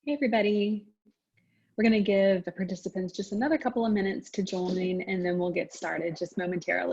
Hey everybody, we're going to give the participants just another couple of minutes to join and then we'll get started just momentarily.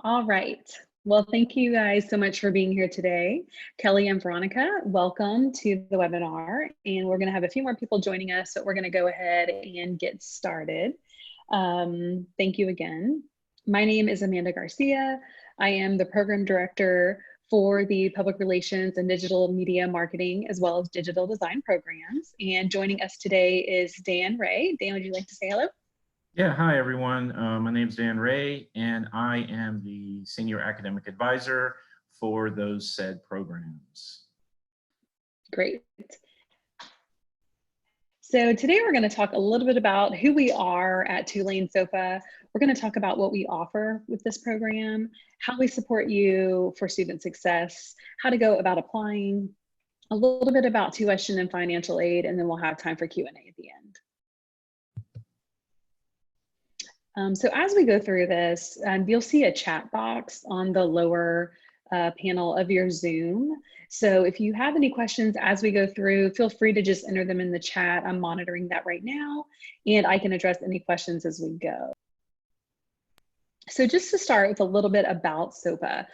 All right. Well, thank you guys so much for being here today. Kelly and Veronica, welcome to the webinar. And we're going to have a few more people joining us, so we're going to go ahead and get started. Thank you again. My name is Amanda Garcia. I am the program director for the public relations and digital media marketing, as well as digital design programs. And joining us today is Dan Ray. Dan, would you like to say hello? Yeah, hi everyone. My name is Dan Ray, and I am the Senior Academic Advisor for those said programs. Great. So today we're going to talk a little bit about who we are at Tulane SOPA. We're going to talk about what we offer with this program, how we support you for student success, how to go about applying, a little bit about tuition and financial aid, and then we'll have time for Q&A at the end. So as we go through this, you'll see a chat box on the lower panel of your Zoom. So if you have any questions as we go through, feel free to just enter them in the chat. I'm monitoring that right now, and I can address any questions as we go. So just to start with a little bit about SOPA.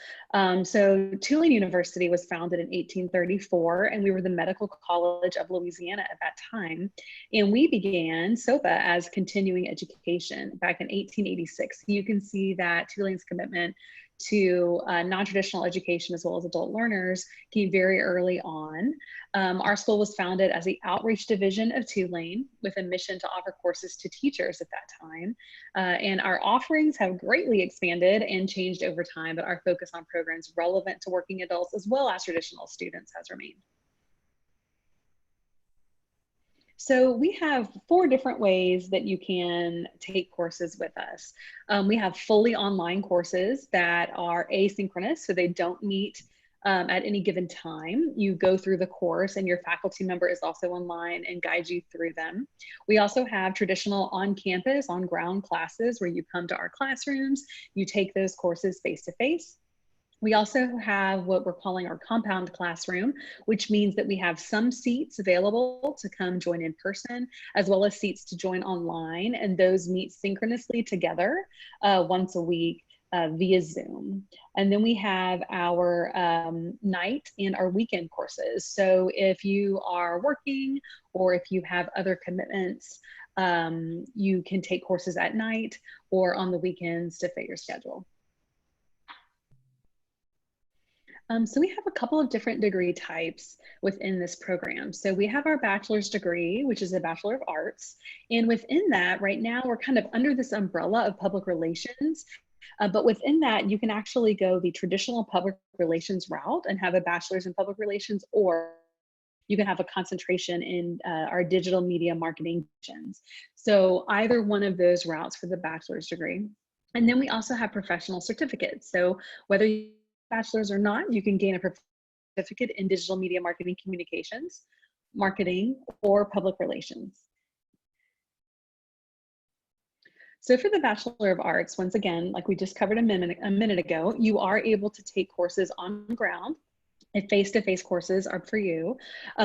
So Tulane University was founded in 1834, and we were the Medical College of Louisiana at that time. And we began SOPA as continuing education back in 1886. You can see that Tulane's commitment to non-traditional education as well as adult learners came very early on. Our school was founded as the outreach division of Tulane with a mission to offer courses to teachers at that time. And our offerings have greatly expanded and changed over time, but our focus on programs relevant to working adults as well as traditional students has remained. So we have 4 different ways that you can take courses with us. We have fully online courses that are asynchronous, so they don't meet at any given time. You go through the course and your faculty member is also online and guides you through them. We also have traditional on-campus, on-ground classes where you come to our classrooms, you take those courses face-to-face. We also have what we're calling our compound classroom, which means that we have some seats available to come join in person, as well as seats to join online, and those meet synchronously together once a week via Zoom. And then we have our night and our weekend courses. So if you are working or if you have other commitments, you can take courses at night or on the weekends to fit your schedule. So we have a couple of different degree types within this program. So we have our bachelor's degree, which is a Bachelor of Arts. And within that, right now, we're kind of under this umbrella of public relations. But within that, you can actually go the traditional public relations route and have a bachelor's in public relations, or you can have a concentration in our digital media marketing. So either one of those routes for the bachelor's degree. And then we also have professional certificates. So whether you bachelor's or not, you can gain a certificate in digital media marketing communications, marketing, or public relations. So for the Bachelor of Arts, once again, like we just covered a minute ago, you are able to take courses on the ground. If face-to-face courses are for you.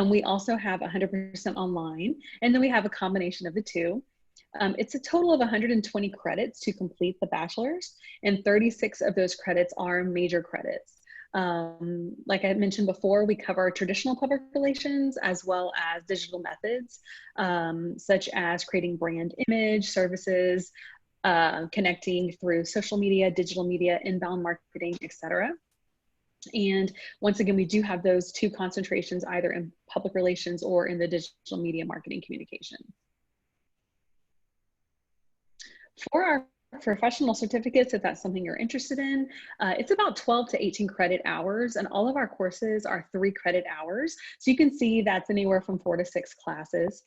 We also have 100% online, and then we have a combination of the two. It's a total of 120 credits to complete the bachelor's, and 36 of those credits are major credits. Like I mentioned before, we cover traditional public relations as well as digital methods, such as creating brand image, services, connecting through social media, digital media, inbound marketing, etc. And once again, we do have those two concentrations either in public relations or in the digital media marketing communication. For our professional certificates, if that's something you're interested in, it's about 12 to 18 credit hours, and all of our courses are 3 credit hours. So you can see that's anywhere from 4 to 6 classes.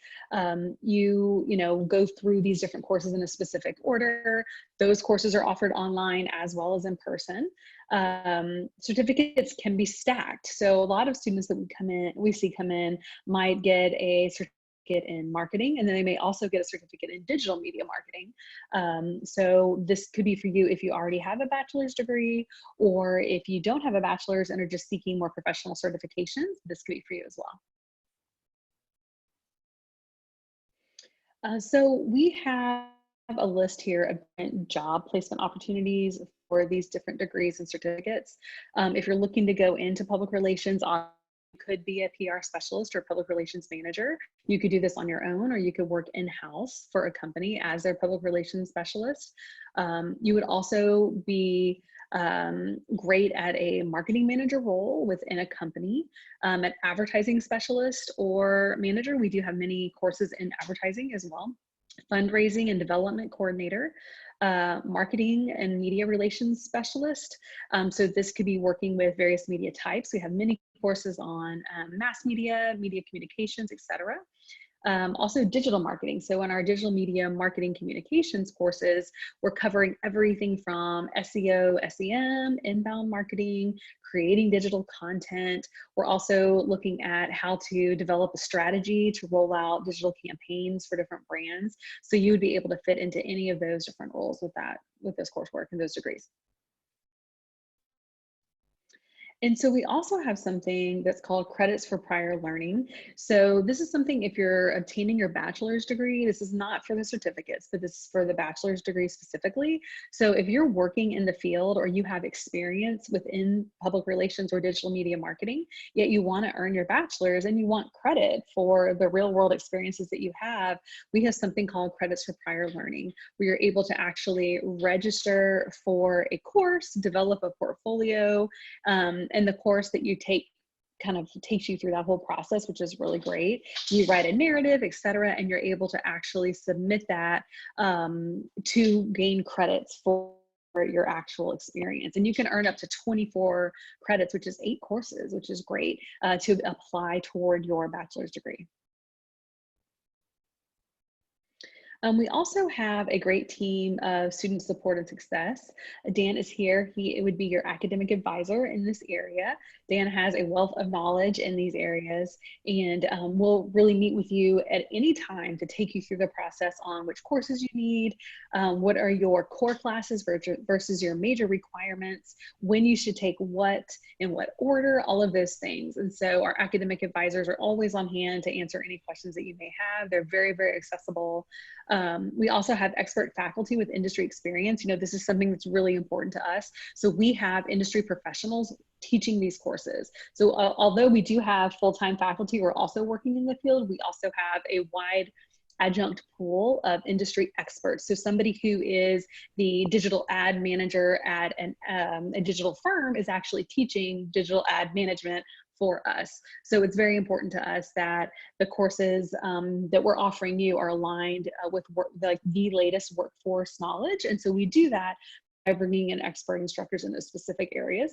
You go through these different courses in a specific order. Those courses are offered online as well as in person. Certificates can be stacked. So a lot of students that we see come in might get a certificate in marketing, and then they may also get a certificate in digital media marketing. So this could be for you if you already have a bachelor's degree, or if you don't have a bachelor's and are just seeking more professional certifications, this could be for you as well. So we have a list here of different job placement opportunities for these different degrees and certificates. If you're looking to go into public relations, you could be a PR specialist or public relations manager. You could do this on your own, or you could work in-house for a company as their public relations specialist. You would also be great at a marketing manager role within a company, an advertising specialist or manager. We do have many courses in advertising as well. Fundraising and development coordinator, marketing and media relations specialist. So this could be working with various media types. We have many courses on mass media, media communications, etc. Also digital marketing. So in our digital media marketing communications courses, we're covering everything from SEO, SEM, inbound marketing, creating digital content. We're also looking at how to develop a strategy to roll out digital campaigns for different brands. So you would be able to fit into any of those different roles with this coursework and those degrees. And so we also have something that's called credits for prior learning. So this is something if you're obtaining your bachelor's degree, this is not for the certificates, but this is for the bachelor's degree specifically. So if you're working in the field or you have experience within public relations or digital media marketing, yet you want to earn your bachelor's and you want credit for the real world experiences that you have, we have something called credits for prior learning, where you're able to actually register for a course, develop a portfolio, and the course that you take kind of takes you through that whole process, which is really great. You write a narrative, etc., and you're able to actually submit that to gain credits for your actual experience. And you can earn up to 24 credits, which is 8 courses, which is great, to apply toward your bachelor's degree. We also have a great team of student support and success. Dan is here. He would be your academic advisor in this area. Dan has a wealth of knowledge in these areas, and we'll really meet with you at any time to take you through the process on which courses you need, what are your core classes versus your major requirements, when you should take what, in what order, all of those things. And so our academic advisors are always on hand to answer any questions that you may have. They're very, very accessible. We also have expert faculty with industry experience. You know, this is something that's really important to us. So we have industry professionals teaching these courses. So although we do have full-time faculty who are also working in the field, we also have a wide adjunct pool of industry experts. So somebody who is the digital ad manager at a digital firm is actually teaching digital ad management for us. So it's very important to us that the courses that we're offering you are aligned with the latest workforce knowledge. And so we do that by bringing in expert instructors in those specific areas.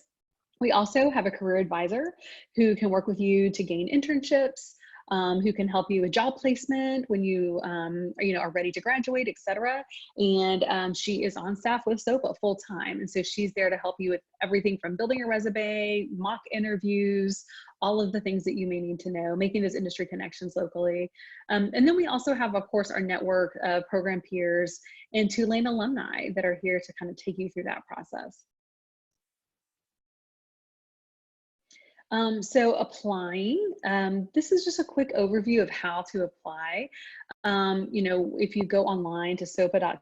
We also have a career advisor who can work with you to gain internships, who can help you with job placement when you, are ready to graduate, etc. And she is on staff with SOPA full time. And so she's there to help you with everything from building a resume, mock interviews, all of the things that you may need to know, making those industry connections locally. And then we also have, of course, our network of program peers and Tulane alumni that are here to kind of take you through that process. So applying, this is just a quick overview of how to apply. If you go online to sopa.edu,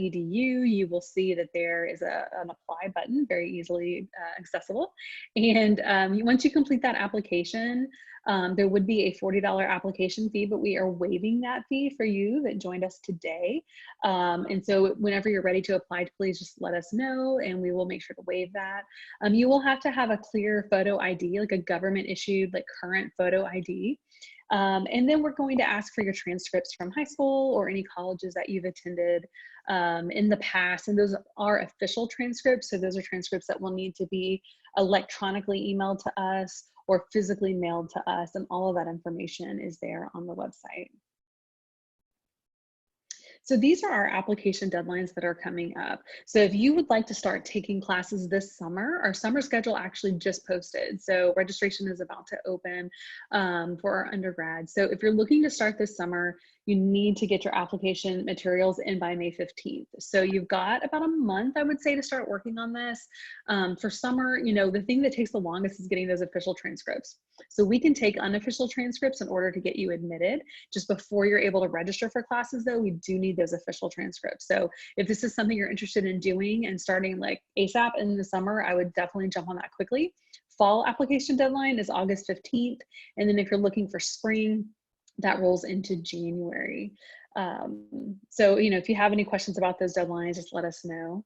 you will see that there is an apply button, very easily accessible. And once you complete that application, there would be a $40 application fee, but we are waiving that fee for you that joined us today. And so whenever you're ready to apply, please just let us know and we will make sure to waive that. You will have to have a clear photo ID, like a government issued, like current photo ID. And then we're going to ask for your transcripts from high school or any colleges that you've attended in the past. And those are official transcripts. So those are transcripts that will need to be electronically emailed to us or physically mailed to us. And all of that information is there on the website. So these are our application deadlines that are coming up. So if you would like to start taking classes this summer, our summer schedule actually just posted. So registration is about to open for our undergrad. So if you're looking to start this summer, you need to get your application materials in by May 15th. So you've got about a month, I would say, to start working on this. For summer, the thing that takes the longest is getting those official transcripts. So we can take unofficial transcripts in order to get you admitted. Just before you're able to register for classes, though, we do need those official transcripts. So if this is something you're interested in doing and starting like ASAP in the summer, I would definitely jump on that quickly. Fall application deadline is August 15th. And then if you're looking for spring, that rolls into January. So, if you have any questions about those deadlines, just let us know.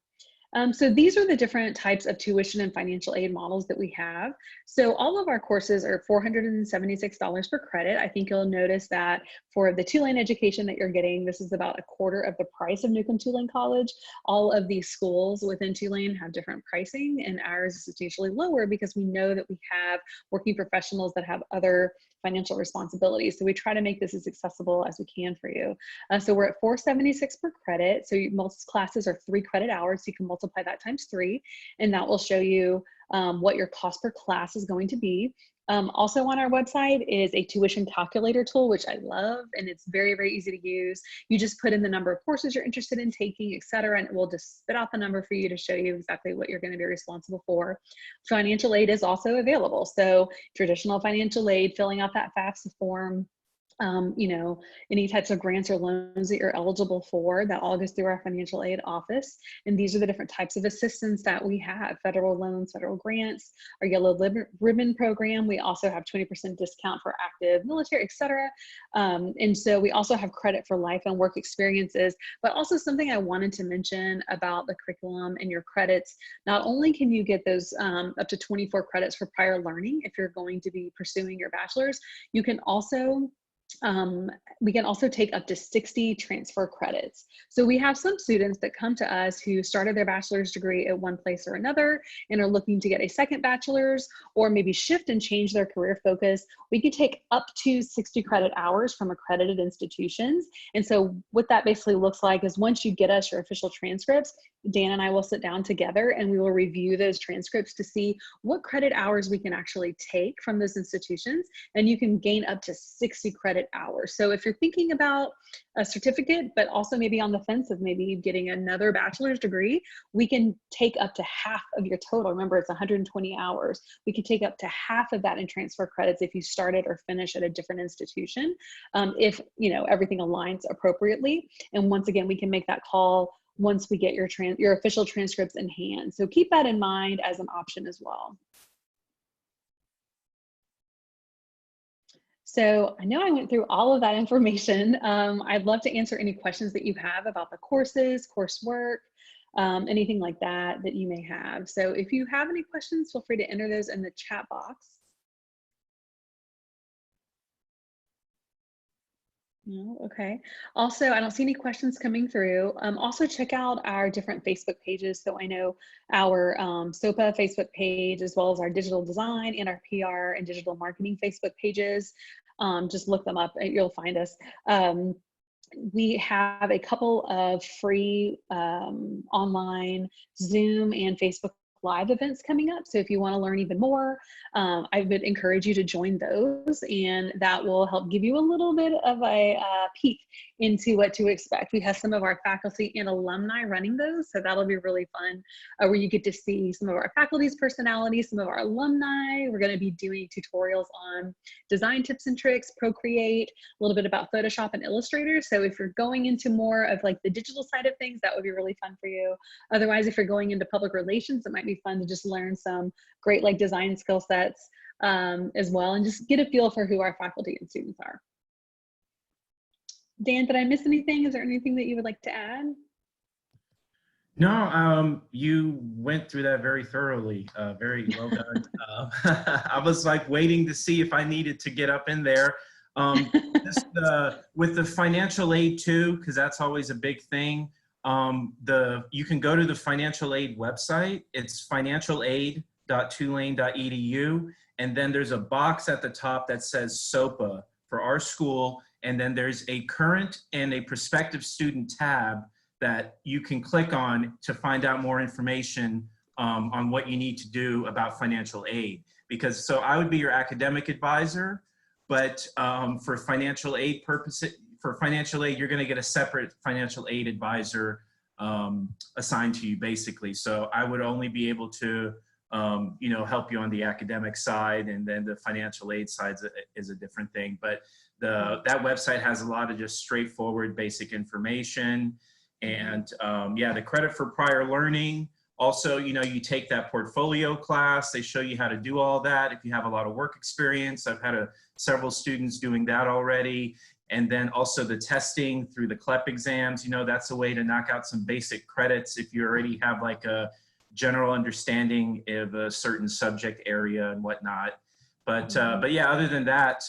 So these are the different types of tuition and financial aid models that we have. So all of our courses are $476 per credit. I think you'll notice that for the Tulane education that you're getting, this is about a quarter of the price of Newcomb Tulane College. All of these schools within Tulane have different pricing, and ours is substantially lower because we know that we have working professionals that have other financial responsibilities. So we try to make this as accessible as we can for you. So we're at $476 per credit. So most classes are 3 credit hours. So you can multiply that times 3, and that will show you what your cost per class is going to be. Also on our website is a tuition calculator tool, which I love, and it's very, very easy to use. You just put in the number of courses you're interested in taking, et cetera, and it will just spit out the number for you to show you exactly what you're going to be responsible for. Financial aid is also available. So traditional financial aid, filling out that FAFSA form, any types of grants or loans that you're eligible for, that all goes through our financial aid office. And these are the different types of assistance that we have: federal loans, federal grants, our yellow ribbon program. We also have 20% discount for active military, etc. And so we also have credit for life and work experiences. But also something I wanted to mention about the curriculum and your credits: not only can you get those up to 24 credits for prior learning if you're going to be pursuing your bachelor's, you can also we can also take up to 60 transfer credits. So we have some students that come to us who started their bachelor's degree at one place or another and are looking to get a second bachelor's, or maybe shift and change their career focus. We can take up to 60 credit hours from accredited institutions. And so what that basically looks like is, once you get us your official transcripts, Dan and I will sit down together and we will review those transcripts to see what credit hours we can actually take from those institutions, and you can gain up to 60 credit hours. So if you're thinking about a certificate, but also maybe on the fence of maybe getting another bachelor's degree, we can take up to half of your total. Remember, it's 120 hours. We can take up to half of that in transfer credits if you started or finish at a different institution, if everything aligns appropriately. And once again, we can make that call once we get your official transcripts in hand. So keep that in mind as an option as well. So I know I went through all of that information. I'd love to answer any questions that you have about the courses, coursework, anything like that that you may have. So if you have any questions, feel free to enter those in the chat box. No, okay. Also, I don't see any questions coming through. Also, check out our different Facebook pages. So I know our SOPA Facebook page, as well as our digital design and our PR and digital marketing Facebook pages. Just look them up and you'll find us. We have a couple of free online Zoom and Facebook Live events coming up. So if you want to learn even more, I would encourage you to join those, and that will help give you a little bit of a peek into what to expect. We have some of our faculty and alumni running those, so that'll be really fun, where you get to see some of our faculty's personalities, some of our alumni. We're going to be doing tutorials on design tips and tricks, Procreate, a little bit about Photoshop and Illustrator. So if you're going into more of like the digital side of things, that would be really fun for you. Otherwise, if you're going into public relations, it might be fun to just learn some great like design skill sets as well, and just get a feel for who our faculty and students are. Dan, did I miss anything? Is there anything that you would like to add? No, you went through that very thoroughly. Very well done. I was like waiting to see if I needed to get up in there. Just with the financial aid too, because that's always a big thing. You can go to the financial aid website. It's financialaid.tulane.edu, and then there's a box at the top that says SOPA for our school, and then there's a current and a prospective student tab that you can click on to find out more information on what you need to do about financial aid. Because so I would be your academic advisor, but for financial aid purposes, for financial aid, you're going to get a separate financial aid advisor assigned to you, basically. So I would only be able to, you know, help you on the academic side, and then the financial aid side is a different thing. But that website has a lot of just straightforward, basic information. And yeah, the credit for prior learning. Also, you know, you take that portfolio class, they show you how to do all that. If you have a lot of work experience, I've had several students doing that already. And then also the testing through the CLEP exams, you know, that's a way to knock out some basic credits if you already have like a general understanding of a certain subject area and whatnot. But yeah, other than that,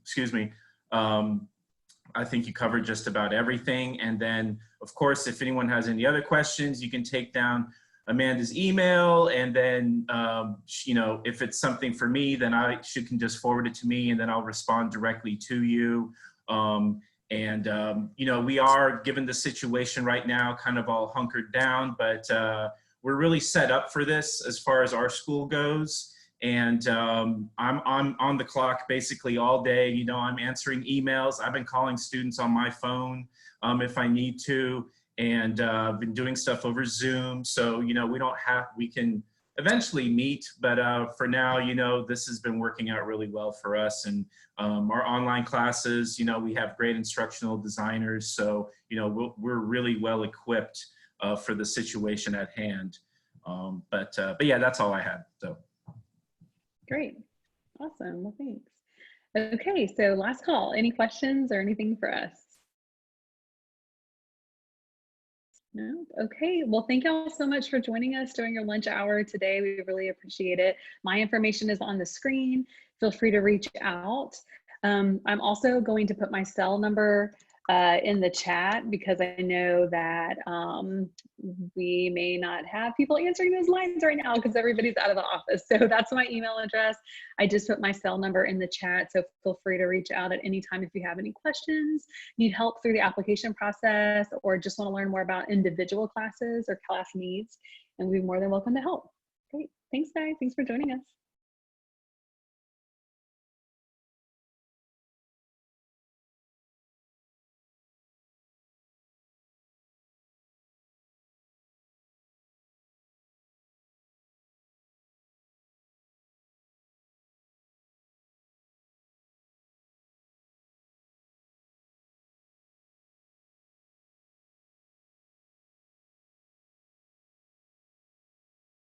excuse me, I think you covered just about everything. And then, of course, if anyone has any other questions, you can take down Amanda's email, and then, you know, if it's something for me, then she can just forward it to me, and then I'll respond directly to you. You know, we are, given the situation right now, kind of all hunkered down, but we're really set up for this as far as our school goes. And I'm on the clock basically all day. You know, I'm answering emails. I've been calling students on my phone if I need to, and I've been doing stuff over Zoom. So, you know, we can eventually meet, but for now, you know, this has been working out really well for us. And our online classes, you know, we have great instructional designers. So, you know, we're really well equipped for the situation at hand. But yeah, that's all I had. So. Great. Awesome. Well, thanks. Okay, so last call. Any questions or anything for us? No? Okay. Well, thank you all so much for joining us during your lunch hour today. We really appreciate it. My information is on the screen. Feel free to reach out. I'm also going to put my cell number in the chat, because I know that we may not have people answering those lines right now because everybody's out of the office. So that's my email address. I just put my cell number in the chat, so feel free to reach out at any time if you have any questions, need help through the application process, or just want to learn more about individual classes or class needs, and we'd be more than welcome to help. Great. Thanks, guys. Thanks for joining us.